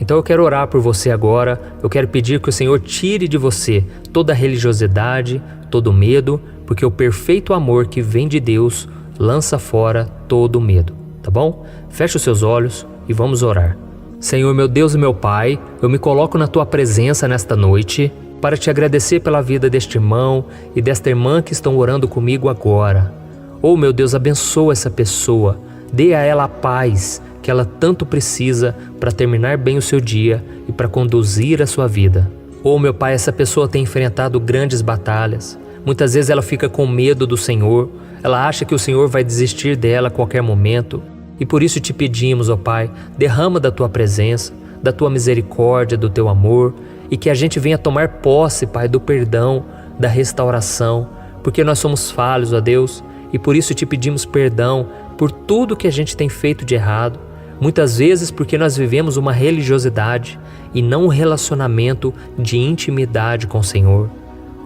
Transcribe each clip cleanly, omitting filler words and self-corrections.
Então eu quero orar por você agora, eu quero pedir que o Senhor tire de você toda a religiosidade, todo o medo, porque o perfeito amor que vem de Deus lança fora todo o medo, tá bom? Feche os seus olhos e vamos orar. Senhor, meu Deus e meu Pai, eu me coloco na Tua presença nesta noite para Te agradecer pela vida deste irmão e desta irmã que estão orando comigo agora. Oh, meu Deus, abençoa essa pessoa, dê a ela a paz que ela tanto precisa para terminar bem o seu dia e para conduzir a sua vida. Oh, meu Pai, essa pessoa tem enfrentado grandes batalhas. Muitas vezes ela fica com medo do Senhor, ela acha que o Senhor vai desistir dela a qualquer momento. E por isso te pedimos, ó Pai, derrama da Tua presença, da Tua misericórdia, do Teu amor, e que a gente venha tomar posse, Pai, do perdão, da restauração, porque nós somos falhos, ó Deus, e por isso te pedimos perdão por tudo que a gente tem feito de errado, muitas vezes porque nós vivemos uma religiosidade e não um relacionamento de intimidade com o Senhor.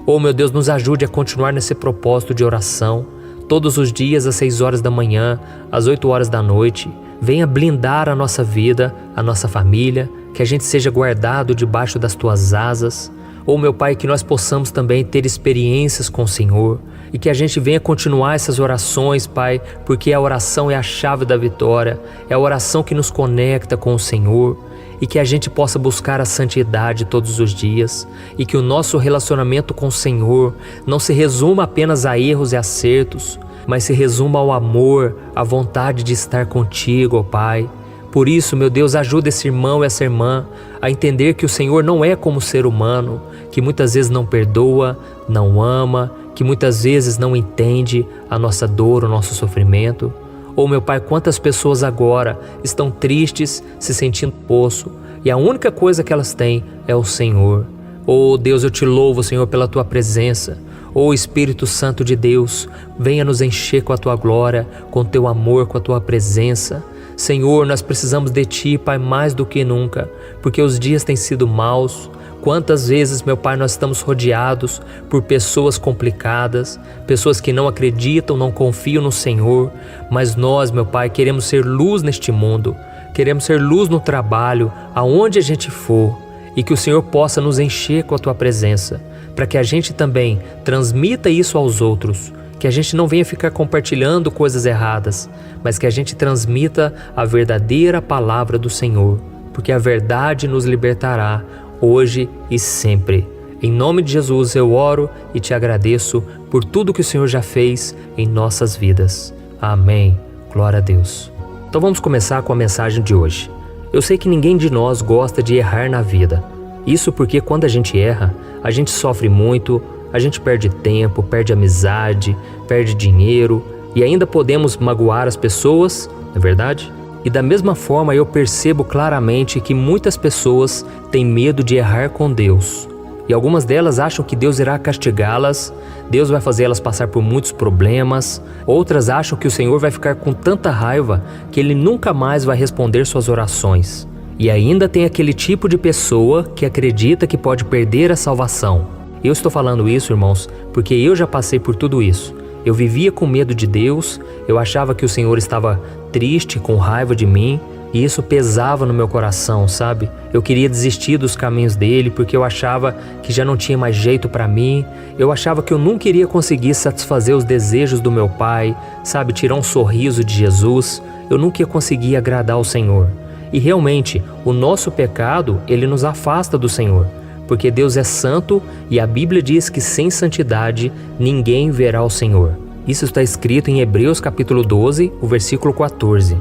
Oh, meu Deus, nos ajude a continuar nesse propósito de oração, todos os dias às 6 horas da manhã, às 8 horas da noite. Venha blindar a nossa vida, a nossa família, que a gente seja guardado debaixo das Tuas asas. Oh, meu Pai, que nós possamos também ter experiências com o Senhor e que a gente venha continuar essas orações, Pai, porque a oração é a chave da vitória, é a oração que nos conecta com o Senhor, e que a gente possa buscar a santidade todos os dias e que o nosso relacionamento com o Senhor não se resuma apenas a erros e acertos, mas se resuma ao amor, à vontade de estar contigo, ó Pai. Por isso, meu Deus, ajuda esse irmão e essa irmã a entender que o Senhor não é como o ser humano, que muitas vezes não perdoa, não ama, que muitas vezes não entende a nossa dor, o nosso sofrimento. Oh, meu Pai, quantas pessoas agora estão tristes, se sentindo poço, e a única coisa que elas têm é o Senhor. Oh, Deus, eu Te louvo, Senhor, pela Tua presença. Oh, Espírito Santo de Deus, venha nos encher com a Tua glória, com o Teu amor, com a Tua presença. Senhor, nós precisamos de Ti, Pai, mais do que nunca, porque os dias têm sido maus. Quantas vezes, meu Pai, nós estamos rodeados por pessoas complicadas, pessoas que não acreditam, não confiam no Senhor, mas nós, meu Pai, queremos ser luz neste mundo, queremos ser luz no trabalho, aonde a gente for, e que o Senhor possa nos encher com a Tua presença, para que a gente também transmita isso aos outros, que a gente não venha ficar compartilhando coisas erradas, mas que a gente transmita a verdadeira palavra do Senhor, porque a verdade nos libertará hoje e sempre. Em nome de Jesus eu oro e Te agradeço por tudo que o Senhor já fez em nossas vidas. Amém. Glória a Deus. Então vamos começar com a mensagem de hoje. Eu sei que ninguém de nós gosta de errar na vida. Isso porque quando a gente erra, a gente sofre muito, a gente perde tempo, perde amizade, perde dinheiro e ainda podemos magoar as pessoas, não é verdade? E da mesma forma eu percebo claramente que muitas pessoas têm medo de errar com Deus. E algumas delas acham que Deus irá castigá-las, Deus vai fazer elas passar por muitos problemas. Outras acham que o Senhor vai ficar com tanta raiva que Ele nunca mais vai responder suas orações. E ainda tem aquele tipo de pessoa que acredita que pode perder a salvação. Eu estou falando isso, irmãos, porque eu já passei por tudo isso. Eu vivia com medo de Deus, eu achava que o Senhor estava triste, com raiva de mim, e isso pesava no meu coração, sabe? Eu queria desistir dos caminhos dele, porque eu achava que já não tinha mais jeito para mim, eu achava que eu nunca iria conseguir satisfazer os desejos do meu Pai, sabe? Tirar um sorriso de Jesus, eu nunca ia conseguir agradar o Senhor. E realmente, o nosso pecado, ele nos afasta do Senhor. Porque Deus é santo e a Bíblia diz que sem santidade ninguém verá o Senhor. Isso está escrito em Hebreus capítulo 12, o versículo 14.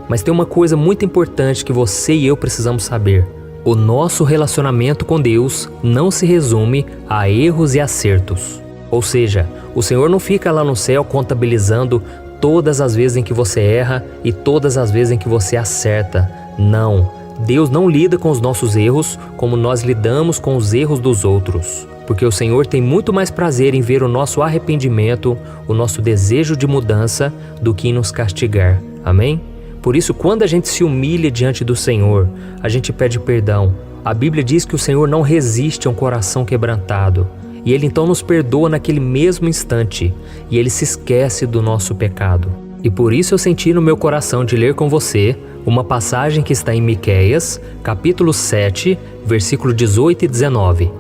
Mas tem uma coisa muito importante que você e eu precisamos saber. O nosso relacionamento com Deus não se resume a erros e acertos. Ou seja, o Senhor não fica lá no céu contabilizando todas as vezes em que você erra e todas as vezes em que você acerta. Não. Deus não lida com os nossos erros como nós lidamos com os erros dos outros, porque o Senhor tem muito mais prazer em ver o nosso arrependimento, o nosso desejo de mudança, do que em nos castigar. Amém? Por isso, quando a gente se humilha diante do Senhor, a gente pede perdão. A Bíblia diz que o Senhor não resiste a um coração quebrantado, e Ele então nos perdoa naquele mesmo instante, e Ele se esquece do nosso pecado. E por isso eu senti no meu coração de ler com você uma passagem que está em Miqueias, capítulo 7, versículo 18 e 19.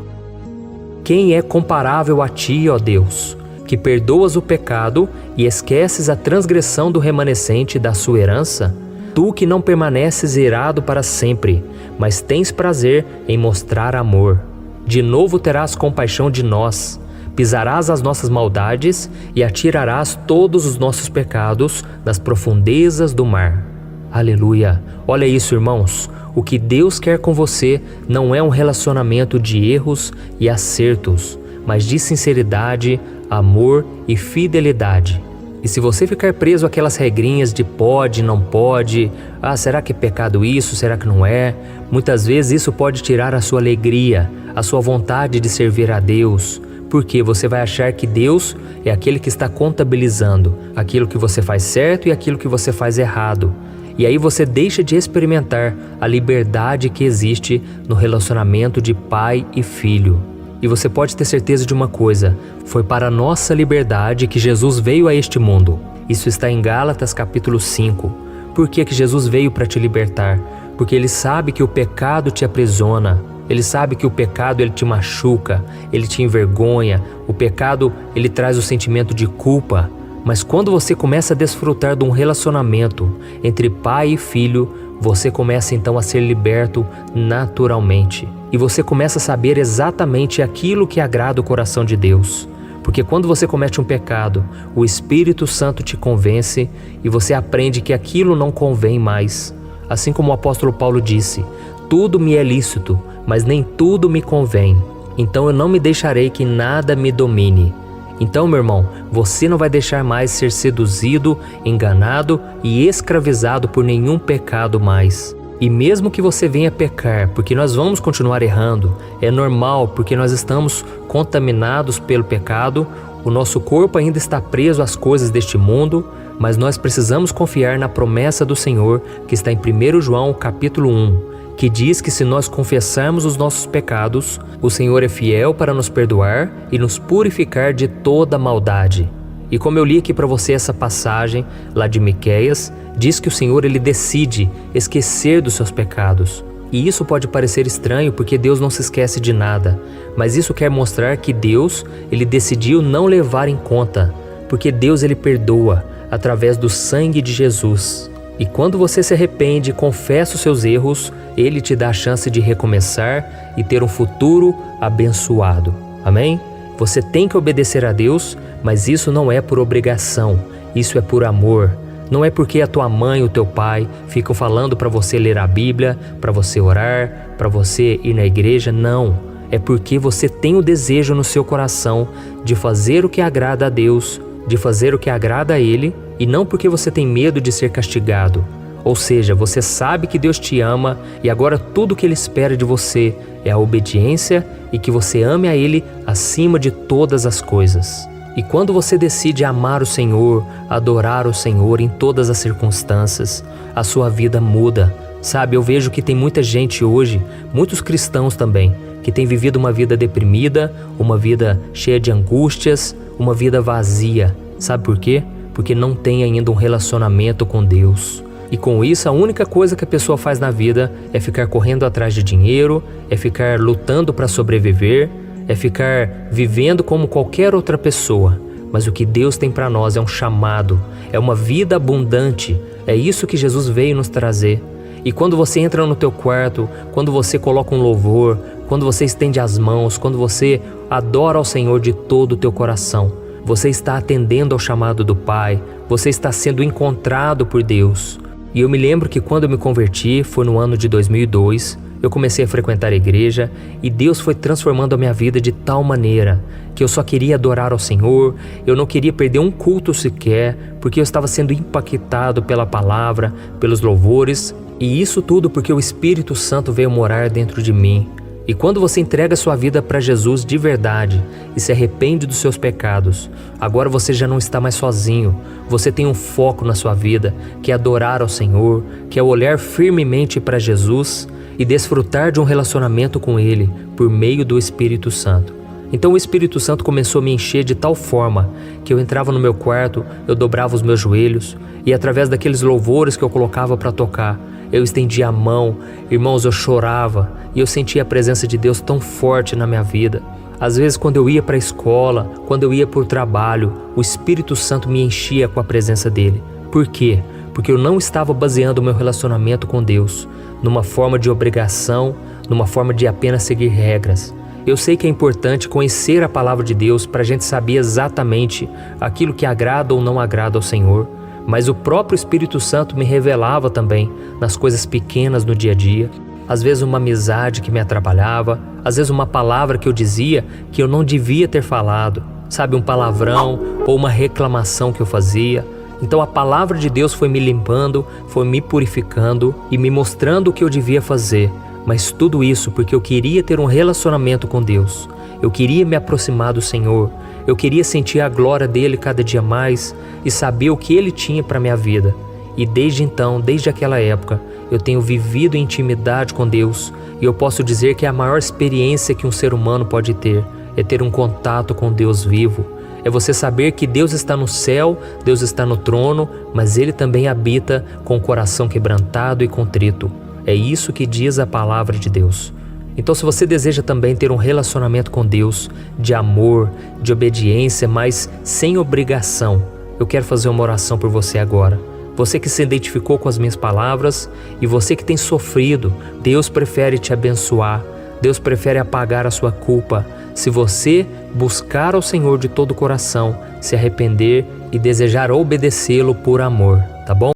Quem é comparável a ti, ó Deus, que perdoas o pecado e esqueces a transgressão do remanescente da sua herança? Tu que não permaneces irado para sempre, mas tens prazer em mostrar amor. De novo terás compaixão de nós, pisarás as nossas maldades e atirarás todos os nossos pecados nas profundezas do mar. Aleluia! Olha isso, irmãos. O que Deus quer com você não é um relacionamento de erros e acertos, mas de sinceridade, amor e fidelidade. E se você ficar preso àquelas regrinhas de pode, não pode, será que é pecado isso, será que não é? Muitas vezes isso pode tirar a sua alegria, a sua vontade de servir a Deus, porque você vai achar que Deus é aquele que está contabilizando aquilo que você faz certo e aquilo que você faz errado. E aí você deixa de experimentar a liberdade que existe no relacionamento de pai e filho. E você pode ter certeza de uma coisa, foi para a nossa liberdade que Jesus veio a este mundo. Isso está em Gálatas capítulo 5. Por que Jesus veio para te libertar? Porque Ele sabe que o pecado te aprisiona. Ele sabe que o pecado ele te machuca, ele te envergonha. O pecado ele traz o sentimento de culpa. Mas quando você começa a desfrutar de um relacionamento entre pai e filho, você começa então a ser liberto naturalmente. E você começa a saber exatamente aquilo que agrada o coração de Deus. Porque quando você comete um pecado, o Espírito Santo te convence e você aprende que aquilo não convém mais. Assim como o apóstolo Paulo disse, tudo me é lícito, mas nem tudo me convém. Então eu não me deixarei que nada me domine. Então, meu irmão, você não vai deixar mais ser seduzido, enganado e escravizado por nenhum pecado mais. E mesmo que você venha pecar, porque nós vamos continuar errando, é normal porque nós estamos contaminados pelo pecado, o nosso corpo ainda está preso às coisas deste mundo, mas nós precisamos confiar na promessa do Senhor que está em 1 João capítulo 1. Que diz que se nós confessarmos os nossos pecados, o Senhor é fiel para nos perdoar e nos purificar de toda maldade. E como eu li aqui para você essa passagem lá de Miqueias, diz que o Senhor ele decide esquecer dos seus pecados. E isso pode parecer estranho porque Deus não se esquece de nada, mas isso quer mostrar que Deus ele decidiu não levar em conta, porque Deus ele perdoa através do sangue de Jesus. E quando você se arrepende e confessa os seus erros, Ele te dá a chance de recomeçar e ter um futuro abençoado. Amém? Você tem que obedecer a Deus, mas isso não é por obrigação, isso é por amor. Não é porque a tua mãe ou teu pai ficam falando para você ler a Bíblia, para você orar, para você ir na igreja, não. É porque você tem o desejo no seu coração de fazer o que agrada a Deus, de fazer o que agrada a Ele, e não porque você tem medo de ser castigado. Ou seja, você sabe que Deus te ama e agora tudo o que Ele espera de você é a obediência e que você ame a Ele acima de todas as coisas. E quando você decide amar o Senhor, adorar o Senhor em todas as circunstâncias, a sua vida muda. Sabe, eu vejo que tem muita gente hoje, muitos cristãos também, que tem vivido uma vida deprimida, uma vida cheia de angústias, uma vida vazia. Sabe por quê? Porque não tem ainda um relacionamento com Deus. E com isso, a única coisa que a pessoa faz na vida é ficar correndo atrás de dinheiro, é ficar lutando para sobreviver, é ficar vivendo como qualquer outra pessoa. Mas o que Deus tem para nós é um chamado, é uma vida abundante. É isso que Jesus veio nos trazer. E quando você entra no teu quarto, quando você coloca um louvor, quando você estende as mãos, quando você adora ao Senhor de todo o teu coração, você está atendendo ao chamado do Pai, você está sendo encontrado por Deus. E eu me lembro que quando eu me converti, foi no ano de 2002, eu comecei a frequentar a igreja e Deus foi transformando a minha vida de tal maneira que eu só queria adorar ao Senhor, eu não queria perder um culto sequer, porque eu estava sendo impactado pela palavra, pelos louvores, e isso tudo porque o Espírito Santo veio morar dentro de mim. E quando você entrega sua vida para Jesus de verdade e se arrepende dos seus pecados, agora você já não está mais sozinho. Você tem um foco na sua vida, que é adorar ao Senhor, que é olhar firmemente para Jesus e desfrutar de um relacionamento com Ele por meio do Espírito Santo. Então o Espírito Santo começou a me encher de tal forma que eu entrava no meu quarto, eu dobrava os meus joelhos, E através daqueles louvores que eu colocava para tocar, eu estendia a mão, irmãos, eu chorava e eu sentia a presença de Deus tão forte na minha vida. Às vezes, quando eu ia para a escola, quando eu ia para o trabalho, o Espírito Santo me enchia com a presença dele. Por quê? Porque eu não estava baseando o meu relacionamento com Deus numa forma de obrigação, numa forma de apenas seguir regras. Eu sei que é importante conhecer a palavra de Deus para a gente saber exatamente aquilo que agrada ou não agrada ao Senhor, mas o próprio Espírito Santo me revelava também nas coisas pequenas do dia a dia. Às vezes uma amizade que me atrapalhava, às vezes uma palavra que eu dizia que eu não devia ter falado, sabe, um palavrão ou uma reclamação que eu fazia. Então a palavra de Deus foi me limpando, foi me purificando e me mostrando o que eu devia fazer. Mas tudo isso porque eu queria ter um relacionamento com Deus. Eu queria me aproximar do Senhor. Eu queria sentir a glória dele cada dia mais e saber o que ele tinha para minha vida. E desde então, desde aquela época, eu tenho vivido em intimidade com Deus e eu posso dizer que a maior experiência que um ser humano pode ter é ter um contato com Deus vivo. É você saber que Deus está no céu, Deus está no trono, mas Ele também habita com o coração quebrantado e contrito. É isso que diz a palavra de Deus. Então, se você deseja também ter um relacionamento com Deus, de amor, de obediência, mas sem obrigação, eu quero fazer uma oração por você agora. Você que se identificou com as minhas palavras e você que tem sofrido, Deus prefere te abençoar. Deus prefere apagar a sua culpa se você buscar ao Senhor de todo o coração, se arrepender e desejar obedecê-lo por amor, tá bom?